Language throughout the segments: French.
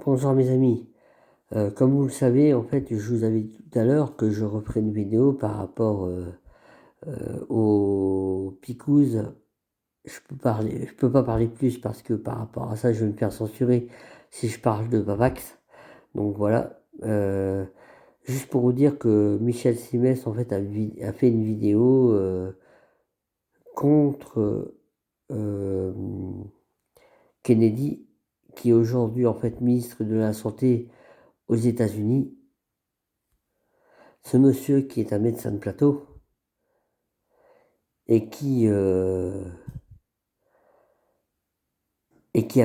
Bonjour mes amis. Comme vous le savez, en fait, je vous avais dit tout à l'heure que je referai une vidéo par rapport aux picouzes. Je peux pas parler plus parce que par rapport à ça, je vais me faire censurer si je parle de Vavax. Donc voilà. Juste pour vous dire que Michel Simès en fait a fait une vidéo contre euh, Kennedy, qui est aujourd'hui en fait ministre de la Santé aux États-Unis. Ce monsieur qui est un médecin de plateau et qui a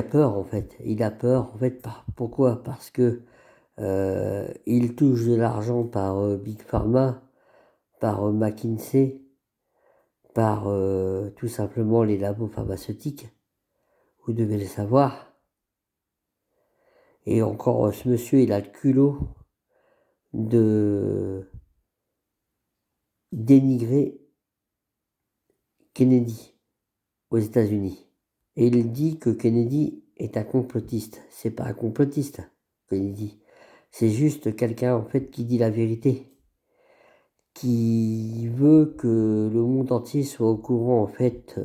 peur en fait. Il a peur en fait. Pourquoi? Parce que il touche de l'argent par Big Pharma, par McKinsey, par tout simplement les labos pharmaceutiques. Vous devez le savoir. Et encore, ce monsieur, il a le culot de dénigrer Kennedy aux États-Unis. Et il dit que Kennedy est un complotiste. C'est pas un complotiste, Kennedy. C'est juste quelqu'un, en fait, qui dit la vérité. Qui veut que le monde entier soit au courant, en fait,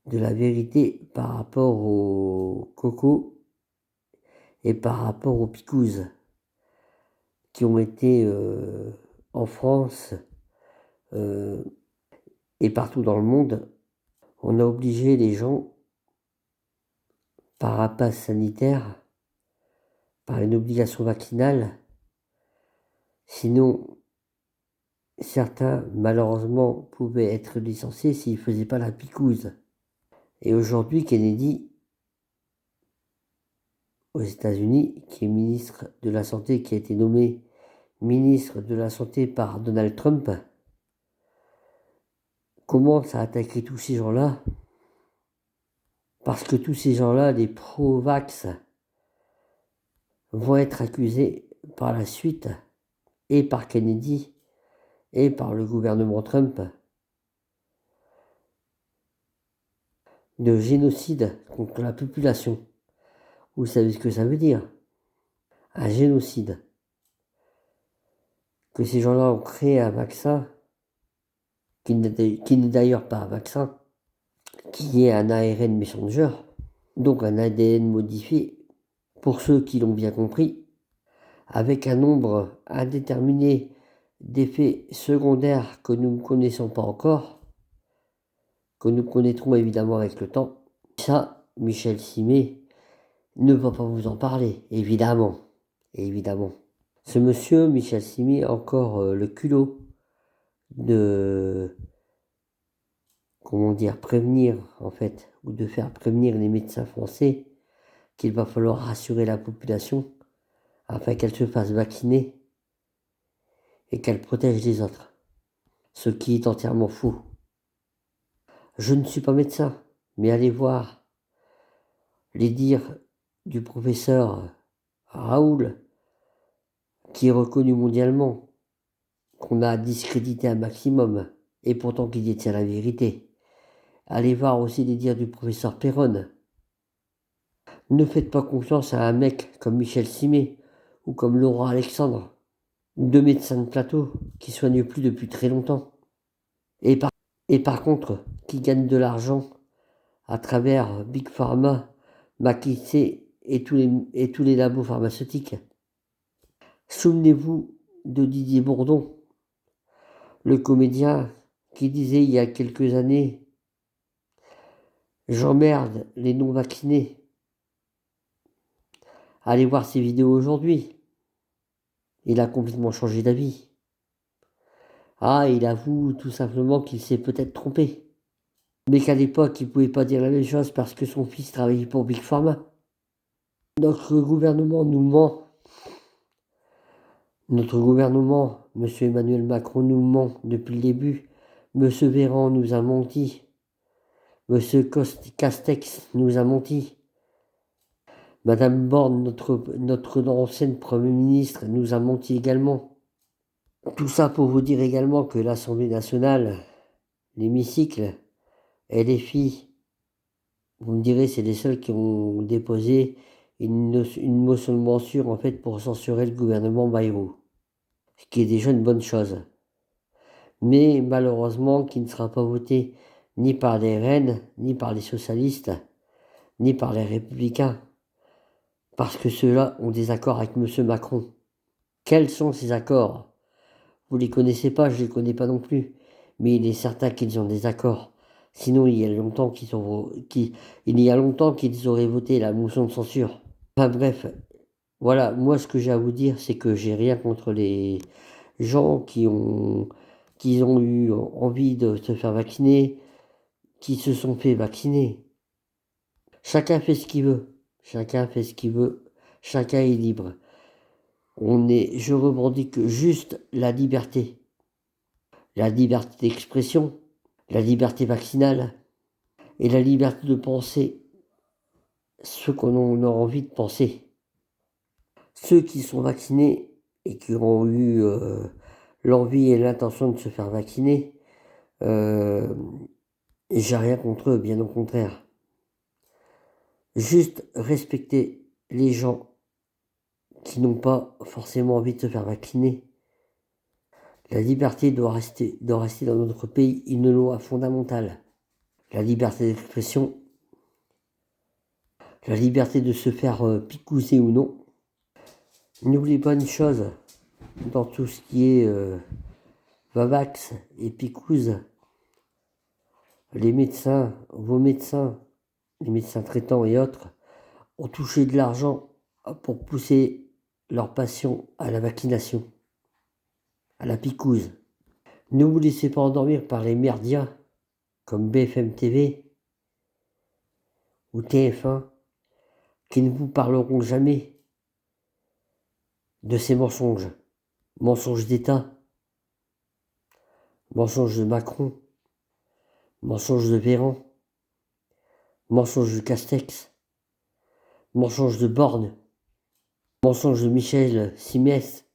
de la vérité par rapport au coco et par rapport aux picouzes qui ont été en France et partout dans le monde. On a obligé les gens par un pass sanitaire, par une obligation vaccinale. Sinon, certains, malheureusement, pouvaient être licenciés s'ils ne faisaient pas la picouse. Et aujourd'hui, Kennedy, aux États-Unis, qui est ministre de la Santé, qui a été nommé ministre de la Santé par Donald Trump, commence à attaquer tous ces gens-là, parce que tous ces gens-là, les pro-vax, vont être accusés par la suite, et par Kennedy, et par le gouvernement Trump, de génocide contre la population. Vous savez ce que ça veut dire? Un génocide. Que ces gens-là ont créé un vaccin, qui n'est d'ailleurs pas un vaccin, qui est un ARN messenger, donc un ADN modifié, pour ceux qui l'ont bien compris, avec un nombre indéterminé d'effets secondaires que nous ne connaissons pas encore, que nous connaîtrons évidemment avec le temps. Ça, Michel Simès ne va pas vous en parler, évidemment. Évidemment. Ce monsieur, Michel Simès, a encore le culot de, comment dire, prévenir, en fait, ou de faire prévenir les médecins français qu'il va falloir rassurer la population afin qu'elle se fasse vacciner et qu'elle protège les autres. Ce qui est entièrement faux. Je ne suis pas médecin, mais allez voir les dires du professeur Raoul, qui est reconnu mondialement, qu'on a discrédité un maximum, et pourtant qui détient la vérité. Allez voir aussi les dires du professeur Perron. Ne faites pas confiance à un mec comme Michel Simès ou comme Laurent Alexandre, deux médecins de plateau qui soignent plus depuis très longtemps. Et par contre, qui gagnent de l'argent à travers Big Pharma, McKinsey et tous les labos pharmaceutiques. Souvenez-vous de Didier Bourdon, le comédien qui disait il y a quelques années « J'emmerde les non-vaccinés ». Allez voir ses vidéos aujourd'hui. Il a complètement changé d'avis. Ah, il avoue tout simplement qu'il s'est peut-être trompé. Mais qu'à l'époque, il ne pouvait pas dire la même chose parce que son fils travaillait pour Big Pharma. Notre gouvernement nous ment. Notre gouvernement, M. Emmanuel Macron, nous ment depuis le début. M. Véran nous a menti. M. Castex nous a menti. Madame Borne, notre ancienne Premier ministre, nous a menti également. Tout ça pour vous dire également que l'Assemblée nationale, l'hémicycle, et les filles, vous me direz, c'est les seuls qui ont déposé une motion de censure en fait pour censurer le gouvernement Bayrou, ce qui est déjà une bonne chose. Mais malheureusement qui ne sera pas voté ni par les Rennes, ni par les socialistes, ni par les républicains, parce que ceux-là ont des accords avec M. Macron. Quels sont ces accords? Vous les connaissez pas, je les connais pas non plus, mais il est certain qu'ils ont des accords. Sinon, il y a longtemps qu'ils auraient voté la motion de censure. Enfin bref, voilà, moi ce que j'ai à vous dire, c'est que j'ai rien contre les gens qui ont eu envie de se faire vacciner, qui se sont fait vacciner. Chacun fait ce qu'il veut. Chacun fait ce qu'il veut. Chacun est libre. Je revendique juste la liberté. La liberté d'expression, la liberté vaccinale et la liberté de penser ce qu'on a envie de penser. Ceux qui sont vaccinés et qui ont eu l'envie et l'intention de se faire vacciner, j'ai rien contre eux, bien au contraire. Juste respecter les gens qui n'ont pas forcément envie de se faire vacciner. La liberté doit rester dans notre pays une loi fondamentale. La liberté d'expression, la liberté de se faire picouser ou non. N'oubliez pas une chose, dans tout ce qui est Vavax et picouse, les médecins, vos médecins, les médecins traitants et autres, ont touché de l'argent pour pousser leurs patients à la vaccination, à la picouse. Ne vous laissez pas endormir par les merdias comme BFM TV ou TF1 qui ne vous parleront jamais de ces mensonges. Mensonges d'État, mensonges de Macron, mensonges de Véran, mensonges de Castex, mensonges de Borne, mensonges de Michel Simès,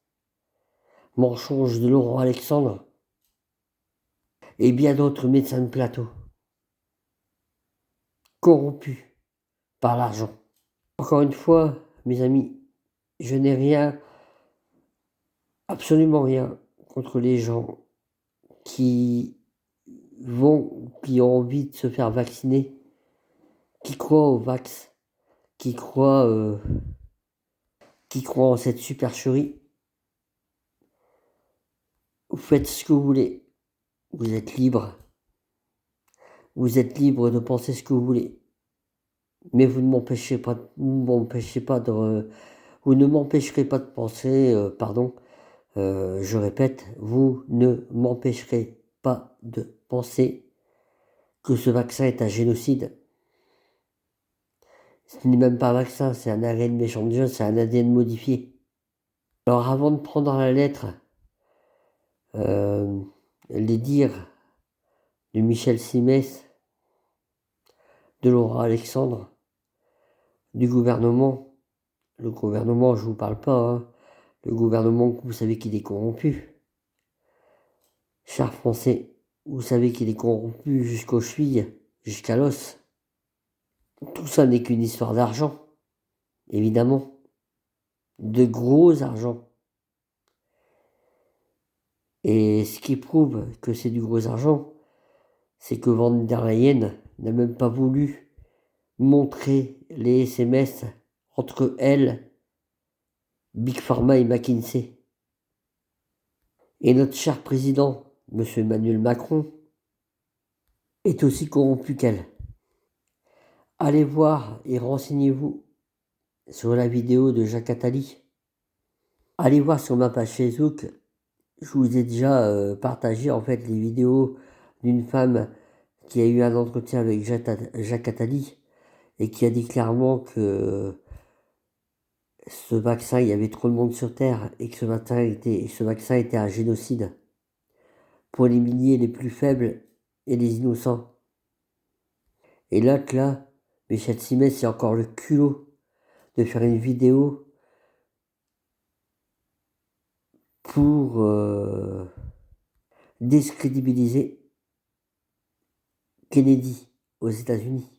mensonges de Laurent Alexandre et bien d'autres médecins de plateau, corrompus par l'argent. Encore une fois, mes amis, je n'ai rien, absolument rien, contre les gens qui qui ont envie de se faire vacciner, qui croient au vax, qui croient en cette supercherie. Vous faites ce que vous voulez. Vous êtes libre. Vous êtes libre de penser ce que vous voulez. Mais vous ne m'empêcherez pas de penser, je répète, vous ne m'empêcherez pas de penser que ce vaccin est un génocide. Ce n'est même pas un vaccin, c'est un ARN méchant, c'est un ADN modifié. Alors avant de prendre à la lettre les dires de Michel Simès, de Laurent Alexandre, du gouvernement, le gouvernement, je vous parle pas, hein, le gouvernement, vous savez qu'il est corrompu. Chers Français, vous savez qu'il est corrompu jusqu'aux chevilles, jusqu'à l'os. Tout ça n'est qu'une histoire d'argent, évidemment. De gros argent. Et ce qui prouve que c'est du gros argent, c'est que Van der Leyen n'a même pas voulu montrer les SMS entre elle, Big Pharma et McKinsey. Et notre cher président, M. Emmanuel Macron, est aussi corrompu qu'elle. Allez voir et renseignez-vous sur la vidéo de Jacques Attali. Allez voir sur ma page Facebook. Je vous ai déjà partagé en fait les vidéos d'une femme qui a eu un entretien avec Jacques Attali et qui a dit clairement que ce vaccin, il y avait trop de monde sur Terre et que ce vaccin était un génocide pour les milliers les plus faibles et les innocents. Et là, Michel Simès, c'est encore le culot de faire une vidéo pour décrédibiliser Kennedy aux États-Unis.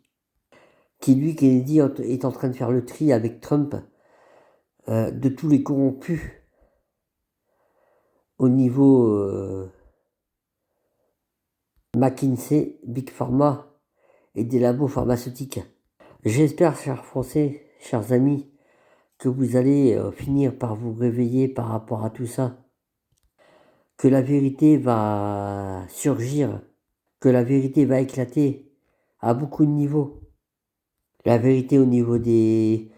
lui, Kennedy, est en train de faire le tri avec Trump de tous les corrompus au niveau McKinsey, Big Pharma et des labos pharmaceutiques. J'espère, chers Français, chers amis, que vous allez finir par vous réveiller par rapport à tout ça, que la vérité va surgir, que la vérité va éclater à beaucoup de niveaux. La vérité au niveau des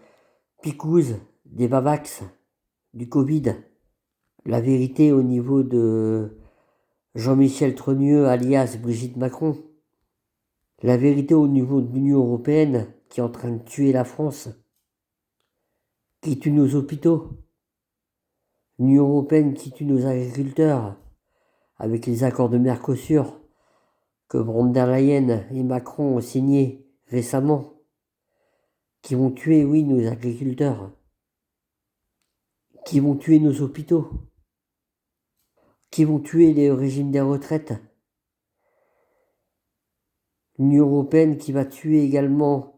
picouzes, des Vavax, du Covid. La vérité au niveau de Jean-Michel Trogneux alias Brigitte Macron. La vérité au niveau de l'Union européenne qui est en train de tuer la France, qui tue nos hôpitaux. L'Union européenne qui tue nos agriculteurs avec les accords de Mercosur que von der Leyen et Macron ont signés récemment, qui vont tuer, oui, nos agriculteurs, qui vont tuer nos hôpitaux, qui vont tuer les régimes des retraites. L'Union européenne qui va tuer également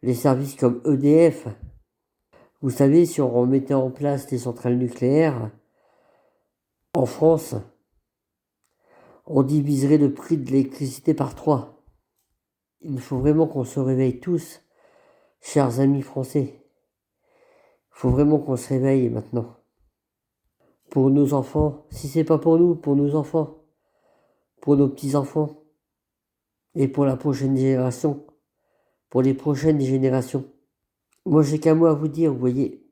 les services comme EDF. Vous savez, si on remettait en place des centrales nucléaires, en France, on diviserait le prix de l'électricité par 3. Il faut vraiment qu'on se réveille tous, chers amis français. Il faut vraiment qu'on se réveille maintenant. Pour nos enfants, si c'est pas pour nous, pour nos enfants, pour nos petits-enfants, et pour la prochaine génération, pour les prochaines générations. Moi, j'ai qu'un mot à vous dire, vous voyez,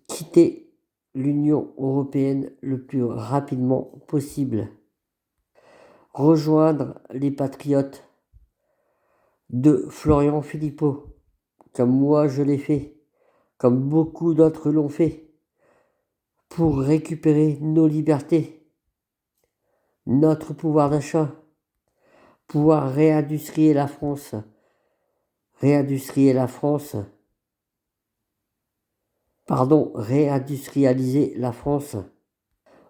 quittez l'Union européenne le plus rapidement possible. Rejoindre les patriotes de Florian Philippot, comme moi je l'ai fait, comme beaucoup d'autres l'ont fait, pour récupérer nos libertés, notre pouvoir d'achat, pouvoir réindustrialiser la France, réindustrialiser la France,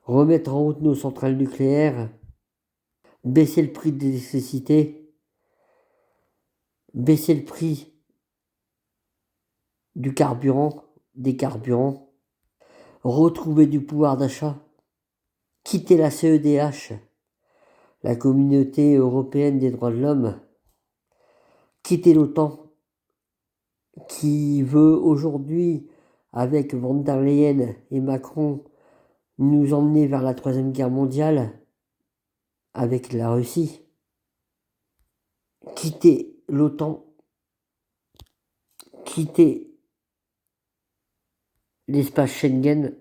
remettre en route nos centrales nucléaires, baisser le prix de l'électricité, baisser le prix du carburant, des carburants, retrouver du pouvoir d'achat, quitter la CEDH, la Communauté européenne des droits de l'homme, quitter l'OTAN, qui veut aujourd'hui, avec von der Leyen et Macron, nous emmener vers la Troisième Guerre mondiale, avec la Russie, quitter l'OTAN, quitter l'espace Schengen.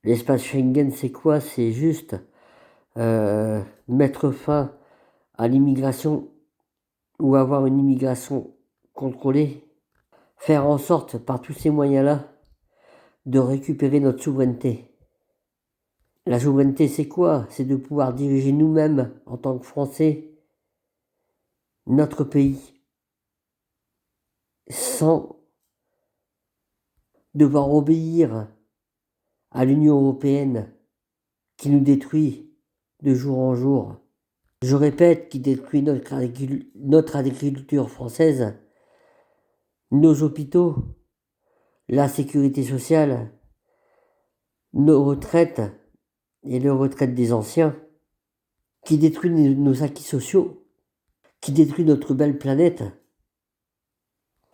L'espace Schengen, c'est quoi? C'est juste mettre fin à l'immigration ou avoir une immigration contrôlée, faire en sorte par tous ces moyens-là de récupérer notre souveraineté. La souveraineté, c'est quoi? C'est de pouvoir diriger nous-mêmes, en tant que Français, notre pays, sans devoir obéir à l'Union européenne qui nous détruit de jour en jour. Je répète, qui détruit notre agriculture française, nos hôpitaux, la sécurité sociale, nos retraites et les retraites des anciens, qui détruit nos acquis sociaux, qui détruit notre belle planète,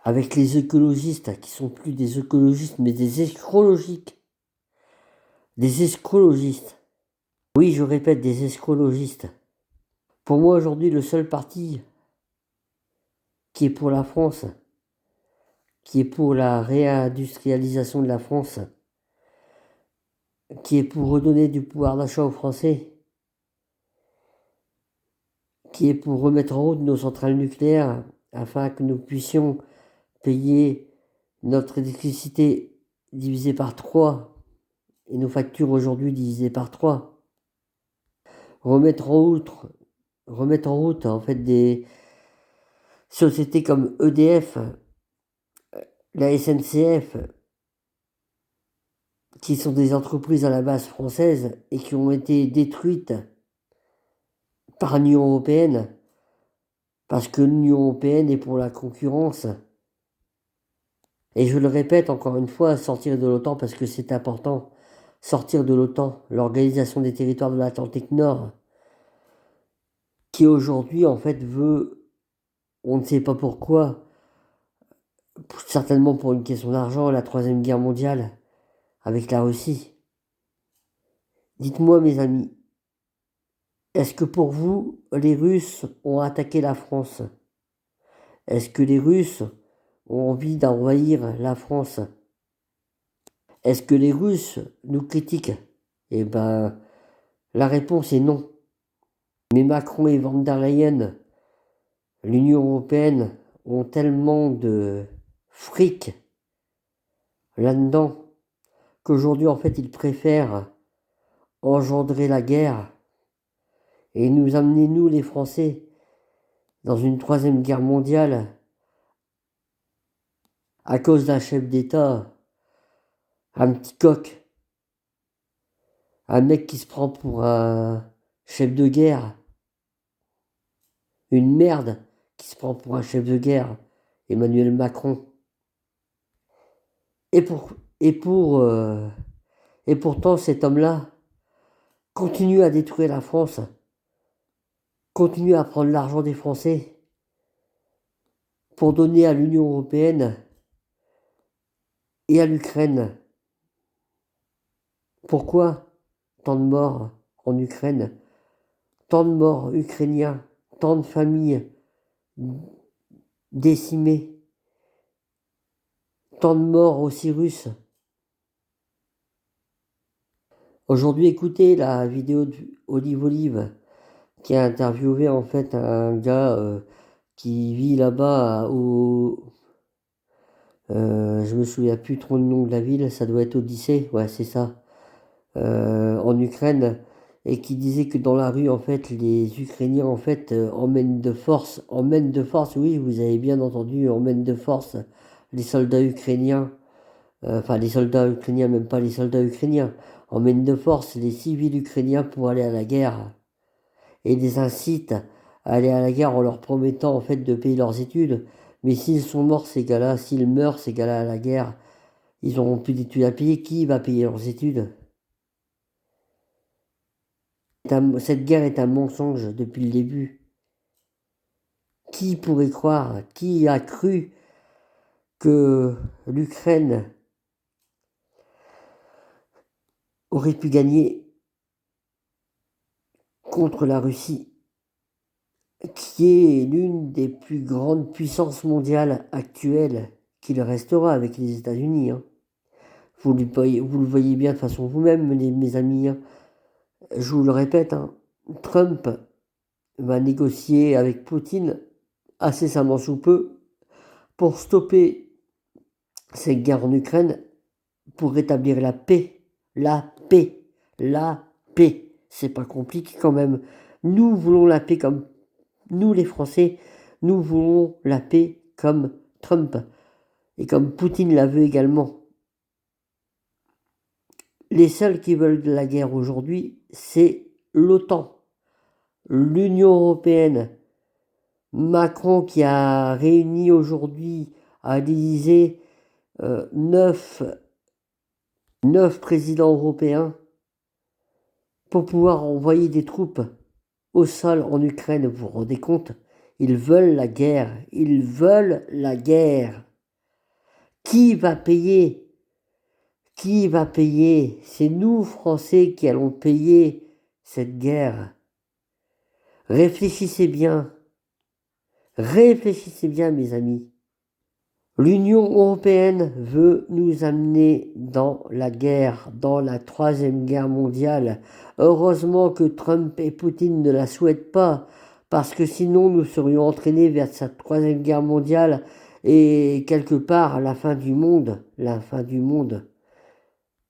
avec les écologistes qui sont plus des écologistes mais des écologiques. Des escrologistes. Oui, je répète, des escrologistes. Pour moi, aujourd'hui, le seul parti qui est pour la France, qui est pour la réindustrialisation de la France, qui est pour redonner du pouvoir d'achat aux Français, qui est pour remettre en route nos centrales nucléaires afin que nous puissions payer notre électricité divisée par 3 et nos factures aujourd'hui divisées par 3. Remettre en route en fait des sociétés comme EDF, la SNCF, qui sont des entreprises à la base françaises et qui ont été détruites par l'Union européenne Parce que l'Union européenne est pour la concurrence. Et je le répète encore une fois, sortir de l'OTAN parce que c'est important. Sortir de l'OTAN, l'Organisation des territoires de l'Atlantique Nord, qui aujourd'hui en fait veut, on ne sait pas pourquoi, certainement pour une question d'argent, la Troisième Guerre mondiale avec la Russie. Dites-moi mes amis, est-ce que pour vous, les Russes ont attaqué la France? Est-ce que les Russes ont envie d'envahir la France? Est-ce que les Russes nous critiquent? Eh ben, la réponse est non. Mais Macron et Van der Leyen, l'Union européenne, ont tellement de fric là-dedans qu'aujourd'hui, en fait, ils préfèrent engendrer la guerre et nous amener, nous, les Français, dans une troisième guerre mondiale à cause d'un chef d'État, un petit coq, un mec qui se prend pour un chef de guerre, une merde qui se prend pour un chef de guerre, Emmanuel Macron. Et pourtant, cet homme-là continue à détruire la France, continue à prendre l'argent des Français pour donner à l'Union européenne et à l'Ukraine. Pourquoi tant de morts en Ukraine, tant de morts ukrainiens, tant de familles décimées, tant de morts aussi russes? Aujourd'hui, écoutez la vidéo d'Olive Olive qui a interviewé en fait un gars qui vit là-bas je me souviens plus trop le nom de la ville, ça doit être Odyssée, ouais c'est ça, en Ukraine, et qui disait que dans la rue en fait les Ukrainiens en fait emmènent de force, oui vous avez bien entendu, emmènent de force les soldats ukrainiens, enfin les soldats ukrainiens, même pas les soldats ukrainiens, emmènent de force les civils ukrainiens pour aller à la guerre, et les incitent à aller à la guerre en leur promettant en fait de payer leurs études. Mais s'ils sont morts ces gars-là, s'ils meurent ces gars-là à la guerre, ils n'auront plus d'études à payer. Qui va payer leurs études? Cette guerre est un mensonge depuis le début. Qui pourrait croire, qui a cru que l'Ukraine aurait pu gagner contre la Russie, qui est l'une des plus grandes puissances mondiales actuelles, qu'il restera avec les États-Unis. Hein. Vous le voyez bien de façon vous-même, mes amis. Hein. Je vous le répète, hein, Trump va négocier avec Poutine incessamment sous peu pour stopper cette guerre en Ukraine, pour rétablir la paix. La paix. La paix. C'est pas compliqué quand même. Nous voulons la paix comme nous les Français. Nous voulons la paix comme Trump. Et comme Poutine la veut également. Les seuls qui veulent de la guerre aujourd'hui, c'est l'OTAN, l'Union européenne. Macron qui a réuni aujourd'hui à l'Élysée 9 présidents européens pour pouvoir envoyer des troupes au sol en Ukraine. Vous vous rendez compte? Ils veulent la guerre. Ils veulent la guerre. Qui va payer? Qui va payer? C'est nous, Français, qui allons payer cette guerre. Réfléchissez bien. Réfléchissez bien, mes amis. L'Union européenne veut nous amener dans la guerre, dans la troisième guerre mondiale. Heureusement que Trump et Poutine ne la souhaitent pas, parce que sinon nous serions entraînés vers cette troisième guerre mondiale et quelque part la fin du monde. La fin du monde.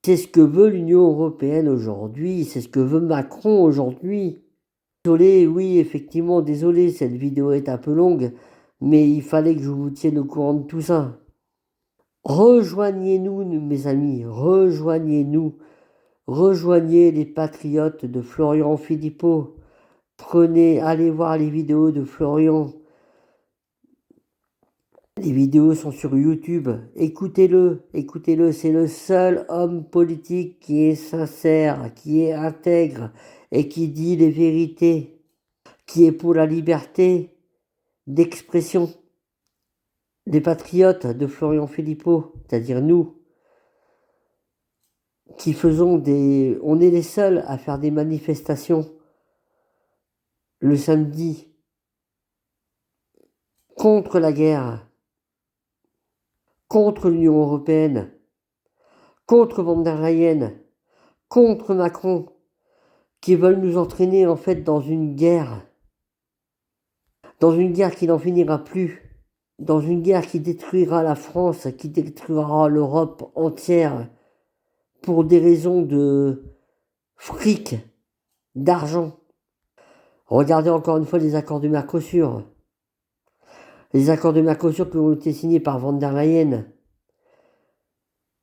C'est ce que veut l'Union européenne aujourd'hui, c'est ce que veut Macron aujourd'hui. Désolé, oui, effectivement, désolé, cette vidéo est un peu longue, mais il fallait que je vous tienne au courant de tout ça. Rejoignez-nous, mes amis, rejoignez-nous. Rejoignez les patriotes de Florian Philippot. Allez voir les vidéos de Florian. Les vidéos sont sur YouTube. Écoutez-le, écoutez-le. C'est le seul homme politique qui est sincère, qui est intègre et qui dit les vérités, qui est pour la liberté d'expression. Les patriotes de Florian Philippot, c'est-à-dire nous, qui faisons des... On est les seuls à faire des manifestations le samedi contre la guerre, contre l'Union européenne, contre von der Leyen, contre Macron, qui veulent nous entraîner en fait dans une guerre qui n'en finira plus, dans une guerre qui détruira la France, qui détruira l'Europe entière, pour des raisons de fric, d'argent. Regardez encore une fois les accords de Mercosur. Les accords de Mercosur qui ont été signés par von der Leyen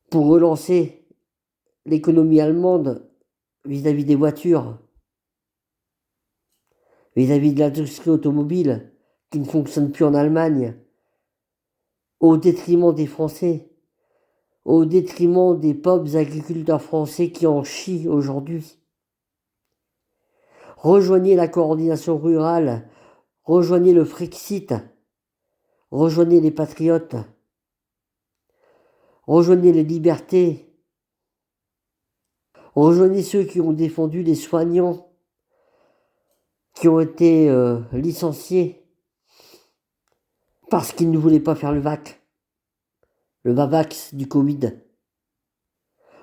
pour relancer l'économie allemande vis-à-vis des voitures, vis-à-vis de l'industrie automobile qui ne fonctionne plus en Allemagne, au détriment des Français, au détriment des pauvres agriculteurs français qui en chient aujourd'hui. Rejoignez la coordination rurale, rejoignez le Frexit, rejoignez les patriotes, rejoignez les libertés, rejoignez ceux qui ont défendu les soignants, qui ont été licenciés parce qu'ils ne voulaient pas faire le Vavax du Covid.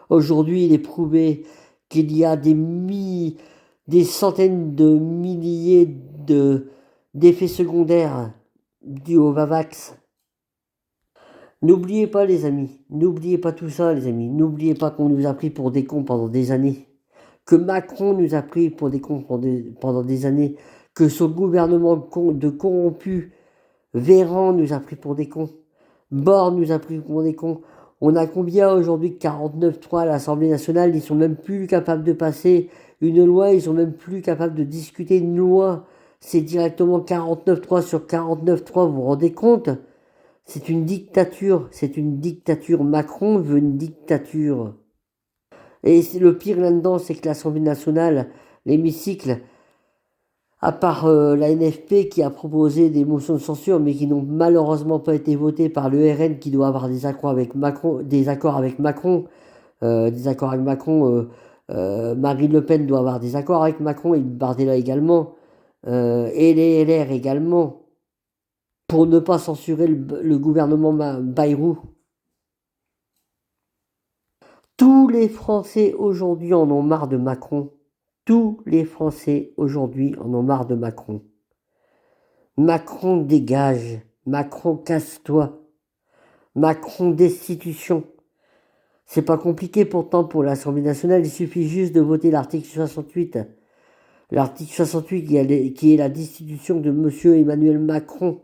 Aujourd'hui, il est prouvé qu'il y a des centaines de milliers d'effets secondaires dus au Vavax. N'oubliez pas les amis, n'oubliez pas tout ça les amis, n'oubliez pas qu'on nous a pris pour des cons pendant des années, que Macron nous a pris pour des cons pendant des années, que son gouvernement de corrompus, Véran nous a pris pour des cons, Borne nous a pris pour des cons. On a combien aujourd'hui de 49.3 à l'Assemblée nationale, ils sont même plus capables de passer une loi, ils sont même plus capables de discuter une loi. C'est directement 49.3 sur 49.3, vous vous rendez compte ? C'est une dictature, c'est une dictature. Macron veut une dictature. Et le pire là-dedans, c'est que l'Assemblée nationale, l'hémicycle, à part la NFP qui a proposé des motions de censure, mais qui n'ont malheureusement pas été votées par le RN qui doit avoir des accords avec Macron, Marine Le Pen doit avoir des accords avec Macron et Bardella également, et les LR également, pour ne pas censurer le gouvernement Bayrou. Tous les Français aujourd'hui en ont marre de Macron. Tous les Français aujourd'hui en ont marre de Macron. Macron dégage. Macron casse-toi. Macron destitution. C'est pas compliqué pourtant pour l'Assemblée nationale, il suffit juste de voter l'article 68. L'article 68 qui est la destitution de monsieur Emmanuel Macron.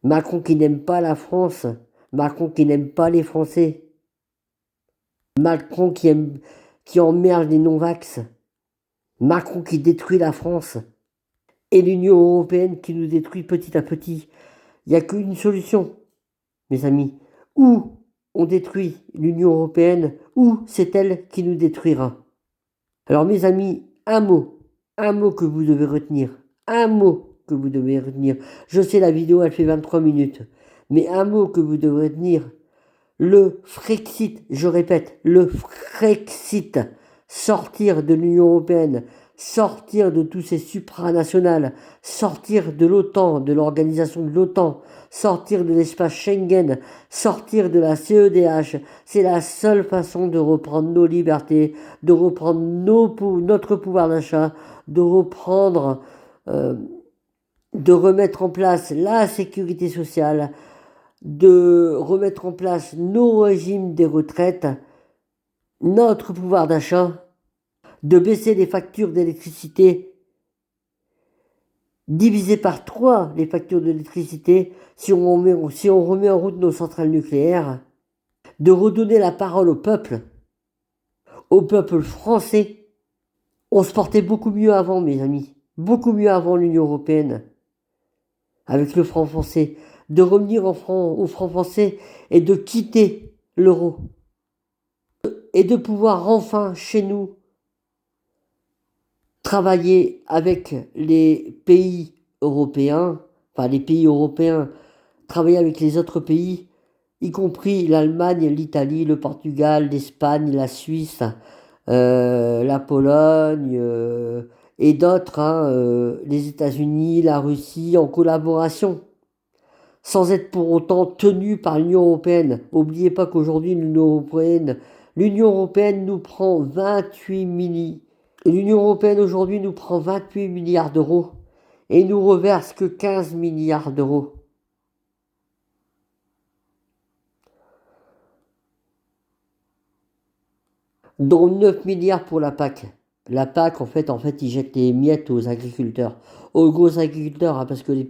Macron qui n'aime pas la France. Macron qui n'aime pas les Français. Macron qui emmerde les non-vax. Macron qui détruit la France. Et l'Union européenne qui nous détruit petit à petit. Il n'y a qu'une solution, mes amis. Ou on détruit l'Union européenne, ou c'est elle qui nous détruira. Alors mes amis, un mot que vous devez retenir. Un mot que vous devez retenir. Je sais, la vidéo, elle fait 23 minutes. Mais un mot que vous devez retenir. Le Frexit, je répète, le Frexit, sortir de l'Union européenne, sortir de tous ces supranationales, sortir de l'OTAN, de l'organisation de l'OTAN, sortir de l'espace Schengen, sortir de la CEDH, c'est la seule façon de reprendre nos libertés, de reprendre notre pouvoir d'achat, de reprendre, de remettre en place la sécurité sociale, de remettre en place nos régimes des retraites, notre pouvoir d'achat, de baisser les factures d'électricité, diviser par 3 les factures d'électricité si on remet en route nos centrales nucléaires, de redonner la parole au peuple français. On se portait beaucoup mieux avant, mes amis, beaucoup mieux avant l'Union européenne, avec le franc français. de revenir au franc français et de quitter l'euro. Et de pouvoir enfin, chez nous, travailler avec les pays européens, enfin les pays européens, travailler avec les autres pays, y compris l'Allemagne, l'Italie, le Portugal, l'Espagne, la Suisse, la Pologne et d'autres, hein, les États-Unis, la Russie, en collaboration, sans être pour autant tenus par l'Union européenne. N'oubliez pas qu'aujourd'hui, l'Union européenne nous prend 28 milliards. L'Union européenne aujourd'hui nous prend 28 milliards d'euros et nous reverse que 15 milliards d'euros. Dont 9 milliards pour la PAC. La PAC, en fait, ils jettent les miettes aux agriculteurs, aux gros agriculteurs, hein, parce que les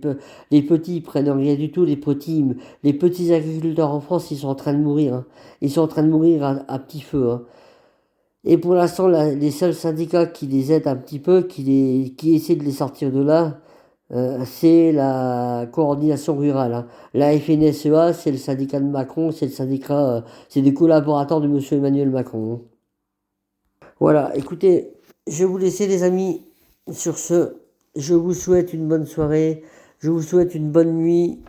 petits, ils prennent rien du tout. Les petits agriculteurs en France, ils sont en train de mourir, hein. Ils sont en train de mourir à petit feu, hein. Et pour l'instant, les seuls syndicats qui les aident un petit peu, qui essaient de les sortir de là, c'est la coordination rurale, hein. La FNSEA, c'est le syndicat de Macron, c'est le syndicat, c'est des collaborateurs de Monsieur Emmanuel Macron, hein. Voilà, écoutez, je vais vous laisser les amis. Sur ce, je vous souhaite une bonne soirée, je vous souhaite une bonne nuit.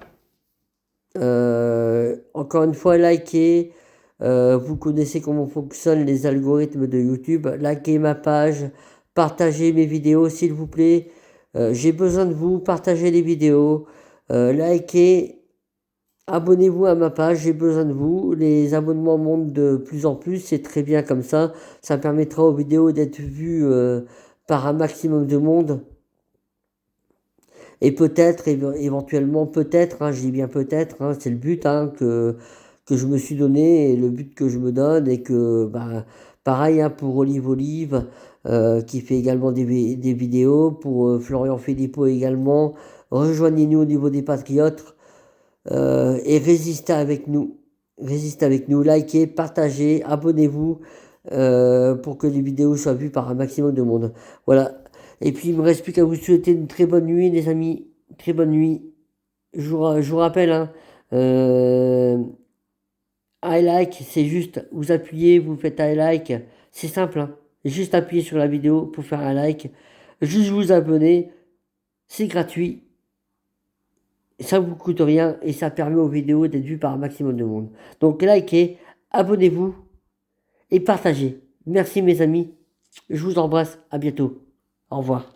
Encore une fois, likez. Vous connaissez comment fonctionnent les algorithmes de YouTube. Likez ma page, partagez mes vidéos s'il vous plaît. J'ai besoin de vous, partagez les vidéos, likez. Abonnez-vous à ma page, j'ai besoin de vous. Les abonnements montent de plus en plus, c'est très bien comme ça. Ça permettra aux vidéos d'être vues par un maximum de monde. Et peut-être, éventuellement, peut-être, hein, je dis bien peut-être, hein, c'est le but, hein, que je me suis donné et le but que je me donne. Et que, bah, pareil, hein, pour Olive, qui fait également des vidéos, pour Florian Philippot également. Rejoignez-nous au niveau des Patriotes. Et résistez avec nous. Résistez avec nous, likez, partagez, abonnez-vous pour que les vidéos soient vues par un maximum de monde. Voilà. Et puis il me reste plus qu'à vous souhaiter une très bonne nuit, les amis. Très bonne nuit. Je vous rappelle, hein, I like, c'est juste, vous appuyez, vous faites I like. C'est simple, hein. Juste appuyer sur la vidéo pour faire un like. Juste vous abonner. C'est gratuit. Ça ne vous coûte rien et ça permet aux vidéos d'être vues par un maximum de monde. Donc likez, abonnez-vous et partagez. Merci mes amis. Je vous embrasse. À bientôt. Au revoir.